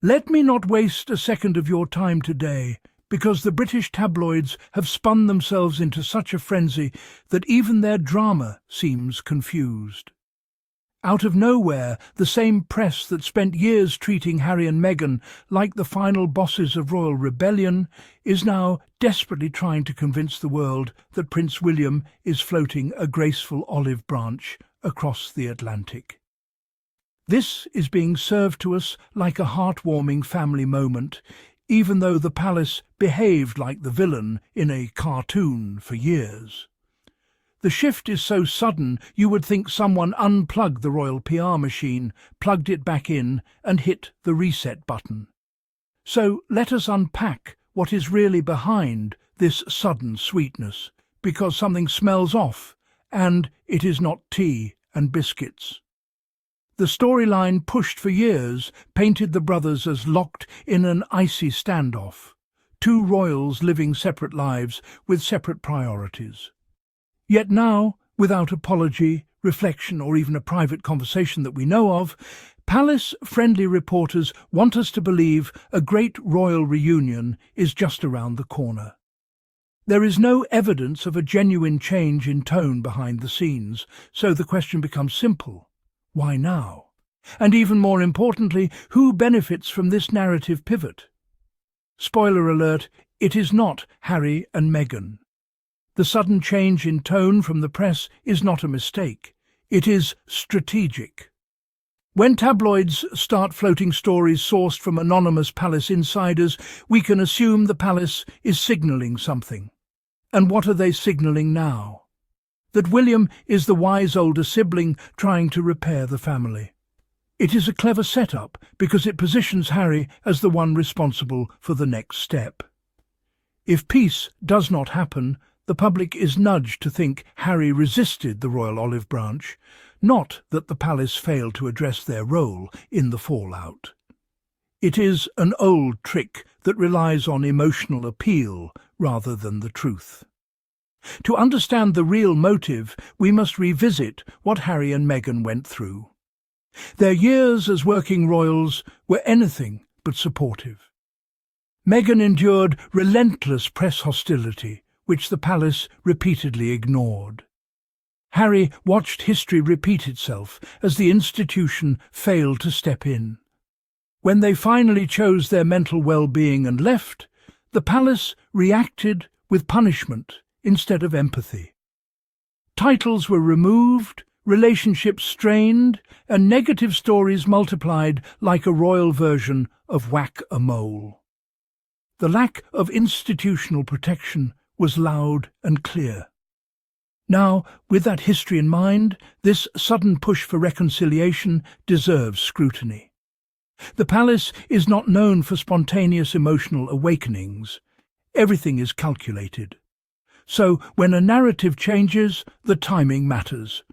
Let me not waste a second of your time today, because the British tabloids have spun themselves into such a frenzy that even their drama seems confused. Out of nowhere, the same press that spent years treating Harry and Meghan like the final bosses of royal rebellion is now desperately trying to convince the world that Prince William is floating a graceful olive branch across the Atlantic. This is being served to us like a heartwarming family moment, even though the palace behaved like the villain in a cartoon for years. The shift is so sudden you would think someone unplugged the royal PR machine, plugged it back in and hit the reset button. So let us unpack what is really behind this sudden sweetness, because something smells off, and it is not tea and biscuits. The storyline pushed for years painted the brothers as locked in an icy standoff, two royals living separate lives with separate priorities. Yet now, without apology, reflection, or even a private conversation that we know of, palace-friendly reporters want us to believe a great royal reunion is just around the corner. There is no evidence of a genuine change in tone behind the scenes, so the question becomes simple. Why now? And even more importantly, who benefits from this narrative pivot? Spoiler alert, it is not Harry and Meghan. The sudden change in tone from the press is not a mistake. It is strategic. When tabloids start floating stories sourced from anonymous palace insiders, we can assume the palace is signalling something. And what are they signalling now? That William is the wise older sibling trying to repair the family. It is a clever setup because it positions Harry as the one responsible for the next step. If peace does not happen, the public is nudged to think Harry resisted the royal olive branch, not that the palace failed to address their role in the fallout. It is an old trick that relies on emotional appeal rather than the truth. To understand the real motive, we must revisit what Harry and Meghan went through. Their years as working royals were anything but supportive. Meghan endured relentless press hostility, which the palace repeatedly ignored. Harry watched history repeat itself as the institution failed to step in. When they finally chose their mental well-being and left, the palace reacted with punishment instead of empathy. Titles were removed, relationships strained, and negative stories multiplied like a royal version of Whack-a-Mole. The lack of institutional protection was loud and clear. Now, with that history in mind, this sudden push for reconciliation deserves scrutiny. The palace is not known for spontaneous emotional awakenings. Everything is calculated. So, when a narrative changes, the timing matters.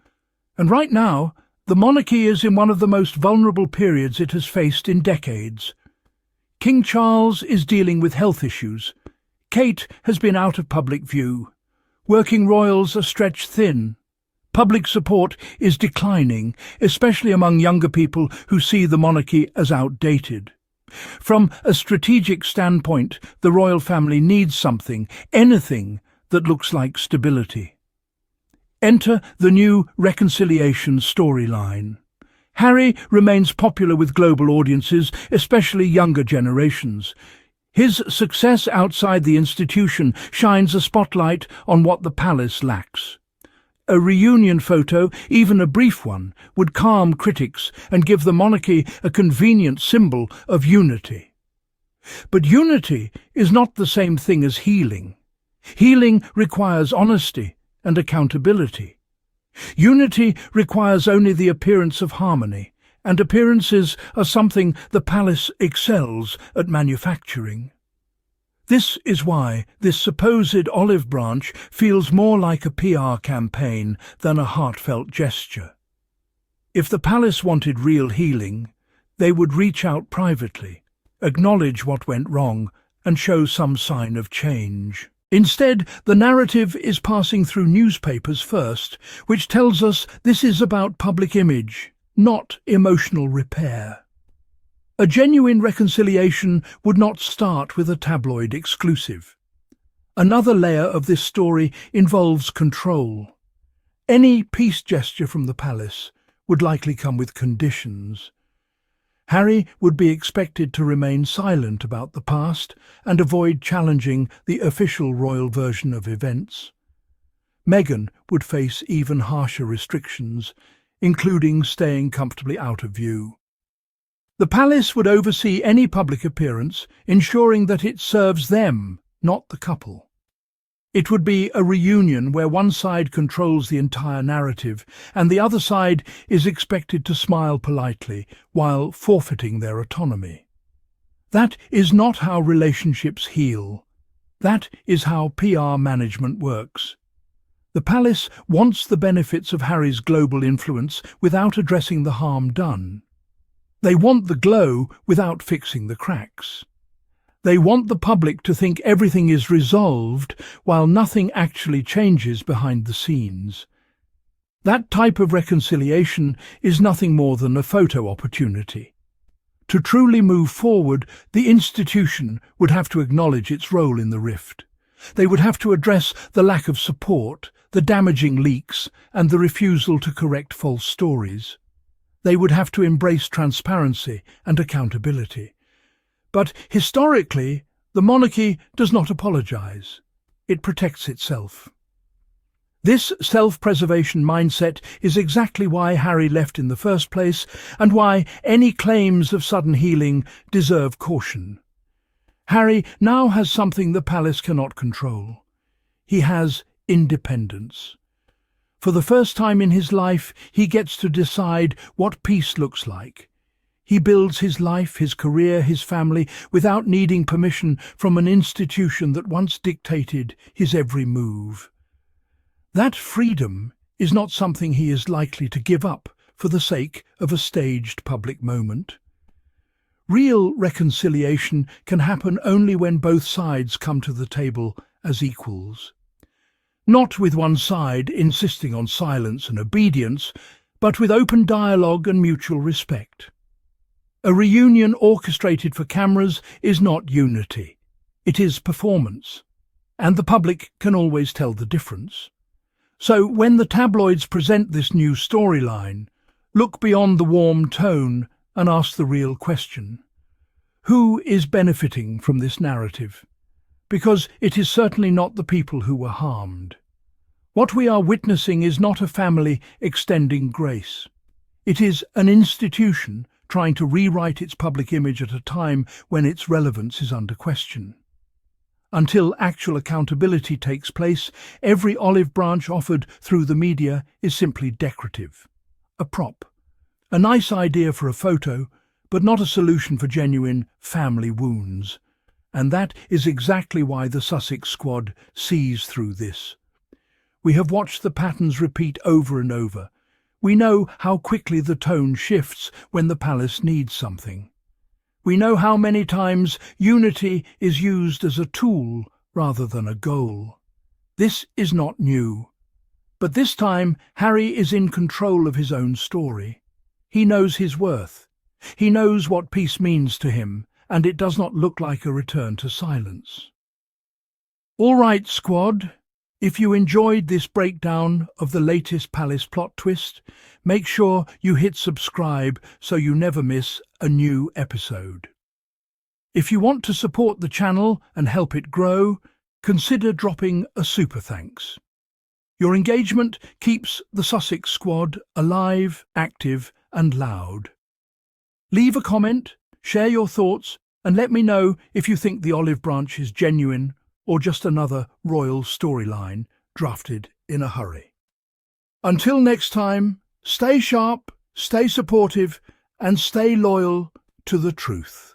And right now, the monarchy is in one of the most vulnerable periods it has faced in decades. King Charles is dealing with health issues. Kate has been out of public view. Working royals are stretched thin. Public support is declining, especially among younger people who see the monarchy as outdated. From a strategic standpoint, the royal family needs something, anything, that looks like stability. Enter the new reconciliation storyline. Harry remains popular with global audiences, especially younger generations. His success outside the institution shines a spotlight on what the palace lacks. A reunion photo, even a brief one, would calm critics and give the monarchy a convenient symbol of unity. But unity is not the same thing as healing. Healing requires honesty and accountability. Unity requires only the appearance of harmony, and appearances are something the palace excels at manufacturing. This is why this supposed olive branch feels more like a PR campaign than a heartfelt gesture. If the palace wanted real healing, they would reach out privately, acknowledge what went wrong, and show some sign of change. Instead, the narrative is passing through newspapers first, which tells us this is about public image, not emotional repair. A genuine reconciliation would not start with a tabloid exclusive. Another layer of this story involves control. Any peace gesture from the palace would likely come with conditions. Harry would be expected to remain silent about the past and avoid challenging the official royal version of events. Meghan would face even harsher restrictions, including staying comfortably out of view. The palace would oversee any public appearance, ensuring that it serves them, not the couple. It would be a reunion where one side controls the entire narrative and the other side is expected to smile politely while forfeiting their autonomy. That is not how relationships heal. That is how PR management works. The palace wants the benefits of Harry's global influence without addressing the harm done. They want the glow without fixing the cracks. They want the public to think everything is resolved while nothing actually changes behind the scenes. That type of reconciliation is nothing more than a photo opportunity. To truly move forward, the institution would have to acknowledge its role in the rift. They would have to address the lack of support, the damaging leaks, and the refusal to correct false stories. They would have to embrace transparency and accountability. But historically, the monarchy does not apologize. It protects itself. This self-preservation mindset is exactly why Harry left in the first place and why any claims of sudden healing deserve caution. Harry now has something the palace cannot control. He has independence. For the first time in his life, he gets to decide what peace looks like. He builds his life, his career, his family, without needing permission from an institution that once dictated his every move. That freedom is not something he is likely to give up for the sake of a staged public moment. Real reconciliation can happen only when both sides come to the table as equals. Not with one side insisting on silence and obedience, but with open dialogue and mutual respect. A reunion orchestrated for cameras is not unity. It is performance, and the public can always tell the difference. So when the tabloids present this new storyline, look beyond the warm tone and ask the real question. Who is benefiting from this narrative? Because it is certainly not the people who were harmed. What we are witnessing is not a family extending grace. It is an institution trying to rewrite its public image at a time when its relevance is under question. Until actual accountability takes place, every olive branch offered through the media is simply decorative, a prop, a nice idea for a photo, but not a solution for genuine family wounds. And that is exactly why the Sussex squad sees through this. We have watched the patterns repeat over and over. We know how quickly the tone shifts when the palace needs something. We know how many times unity is used as a tool rather than a goal. This is not new. But this time, Harry is in control of his own story. He knows his worth. He knows what peace means to him, and it does not look like a return to silence. All right, squad. If you enjoyed this breakdown of the latest palace plot twist, make sure you hit subscribe so you never miss a new episode. If you want to support the channel and help it grow, consider dropping a super thanks. Your engagement keeps the Sussex squad alive, active and loud. Leave a comment, share your thoughts, and let me know if you think the olive branch is genuine or just another royal storyline drafted in a hurry. Until next time, stay sharp, stay supportive, and stay loyal to the truth.